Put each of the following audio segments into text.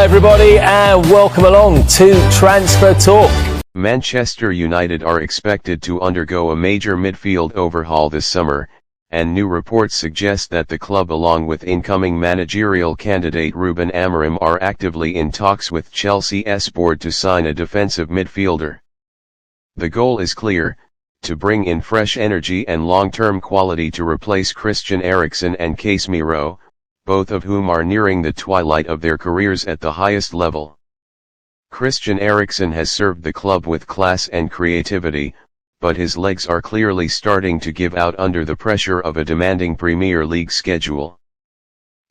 everybody, and welcome along to Transfer Talk. Manchester United are expected to undergo a major midfield overhaul this summer, and new reports suggest that the club, along with incoming managerial candidate Ruben Amorim, are actively in talks with Chelsea's board to sign a defensive midfielder. The goal is clear: to bring in fresh energy and long-term quality to replace Christian Eriksen and Casemiro, both of whom are nearing the twilight of their careers at the highest level. Christian Eriksen has served the club with class and creativity, but his legs are clearly starting to give out under the pressure of a demanding Premier League schedule.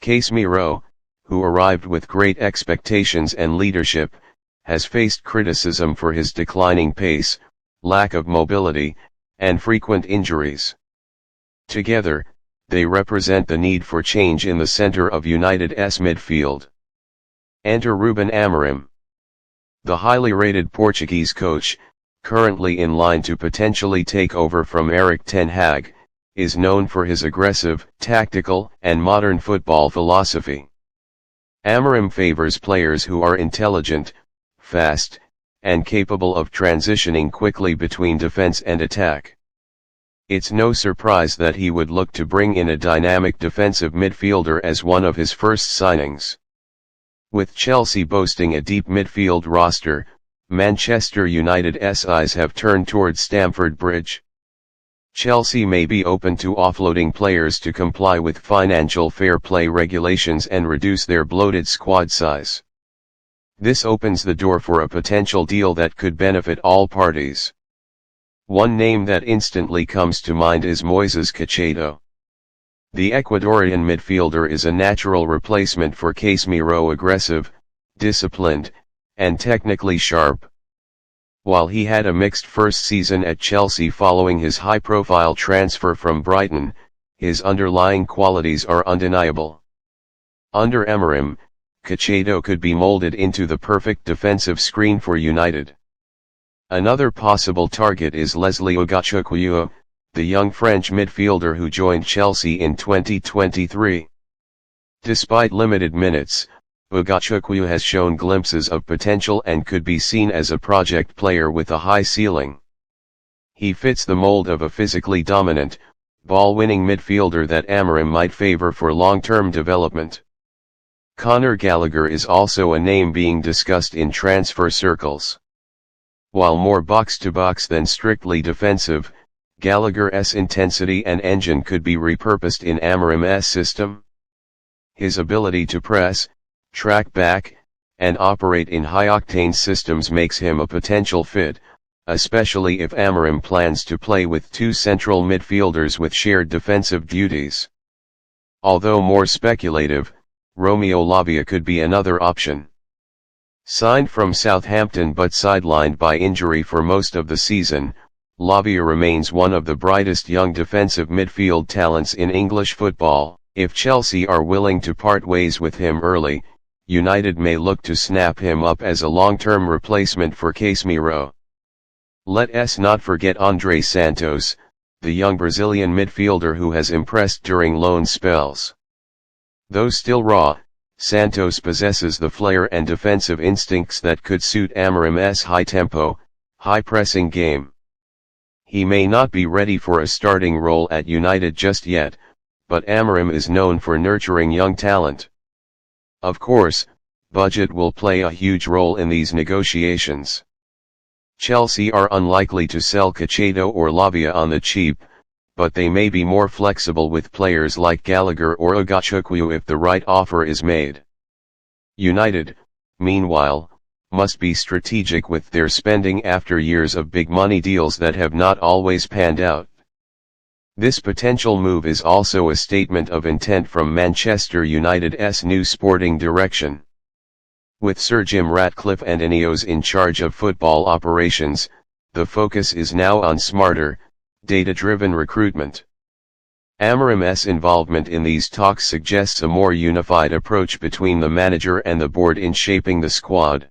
Casemiro, who arrived with great expectations and leadership, has faced criticism for his declining pace, lack of mobility, and frequent injuries. Together, they represent the need for change in the center of United's midfield. Enter Ruben Amorim. The highly rated Portuguese coach, currently in line to potentially take over from Erik ten Hag, is known for his aggressive, tactical, and modern football philosophy. Amorim favors players who are intelligent, fast, and capable of transitioning quickly between defense and attack. It's no surprise that he would look to bring in a dynamic defensive midfielder as one of his first signings. With Chelsea boasting a deep midfield roster, Manchester United's eyes have turned towards Stamford Bridge. Chelsea may be open to offloading players to comply with financial fair play regulations and reduce their bloated squad size. This opens the door for a potential deal that could benefit all parties. One name that instantly comes to mind is Moises Caicedo. The Ecuadorian midfielder is a natural replacement for Casemiro, aggressive, disciplined, and technically sharp. While he had a mixed first season at Chelsea following his high-profile transfer from Brighton, his underlying qualities are undeniable. Under Amorim, Caicedo could be molded into the perfect defensive screen for United. Another possible target is Lesley Ugochukwu, the young French midfielder who joined Chelsea in 2023. Despite limited minutes, Ugochukwu has shown glimpses of potential and could be seen as a project player with a high ceiling. He fits the mold of a physically dominant, ball-winning midfielder that Amorim might favor for long-term development. Conor Gallagher is also a name being discussed in transfer circles. While more box-to-box than strictly defensive, Gallagher's intensity and engine could be repurposed in Amorim's system. His ability to press, track back, and operate in high-octane systems makes him a potential fit, especially if Amorim plans to play with two central midfielders with shared defensive duties. Although more speculative, Romeo Lavia could be another option. Signed from Southampton but sidelined by injury for most of the season, Lavia remains one of the brightest young defensive midfield talents in English football. If Chelsea are willing to part ways with him early, United may look to snap him up as a long-term replacement for Casemiro. Let's not forget Andrey Santos, the young Brazilian midfielder who has impressed during loan spells. Though still raw, Santos possesses the flair and defensive instincts that could suit Amorim's high-tempo, high-pressing game. He may not be ready for a starting role at United just yet, but Amorim is known for nurturing young talent. Of course, budget will play a huge role in these negotiations. Chelsea are unlikely to sell Caicedo or Lavia on the cheap, but they may be more flexible with players like Gallagher or Ugochukwu if the right offer is made. United, meanwhile, must be strategic with their spending after years of big money deals that have not always panned out. This potential move is also a statement of intent from Manchester United's new sporting direction. With Sir Jim Ratcliffe and INEOS in charge of football operations, the focus is now on smarter, data-driven recruitment. Amorim's involvement in these talks suggests a more unified approach between the manager and the board in shaping the squad.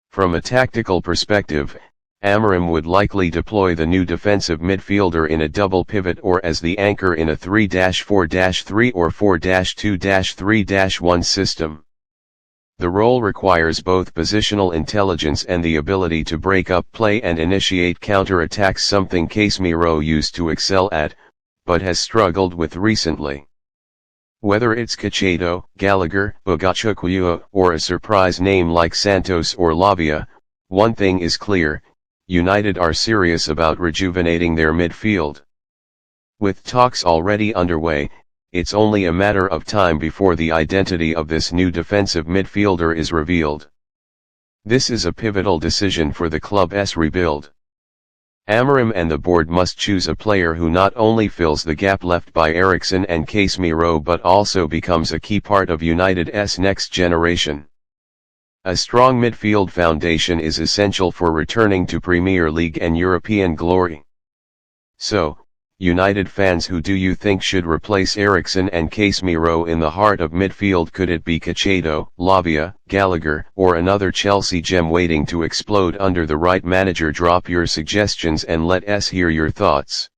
From a tactical perspective, Amorim would likely deploy the new defensive midfielder in a double pivot or as the anchor in a 3-4-3 or 4-2-3-1 system. The role requires both positional intelligence and the ability to break up play and initiate counter-attacks, something Casemiro used to excel at, but has struggled with recently. Whether it's Caicedo, Gallagher, Ugochukwu, or a surprise name like Santos or Lavia, one thing is clear: United are serious about rejuvenating their midfield. With talks already underway, it's only a matter of time before the identity of this new defensive midfielder is revealed. This is a pivotal decision for the club's rebuild. Amorim and the board must choose a player who not only fills the gap left by Eriksen and Casemiro but also becomes a key part of United's next generation. A strong midfield foundation is essential for returning to Premier League and European glory. So, United fans, who do you think should replace Eriksen and Casemiro in the heart of midfield? Could it be Caicedo, Lavia, Gallagher, or another Chelsea gem waiting to explode under the right manager? Drop your suggestions and let us hear your thoughts.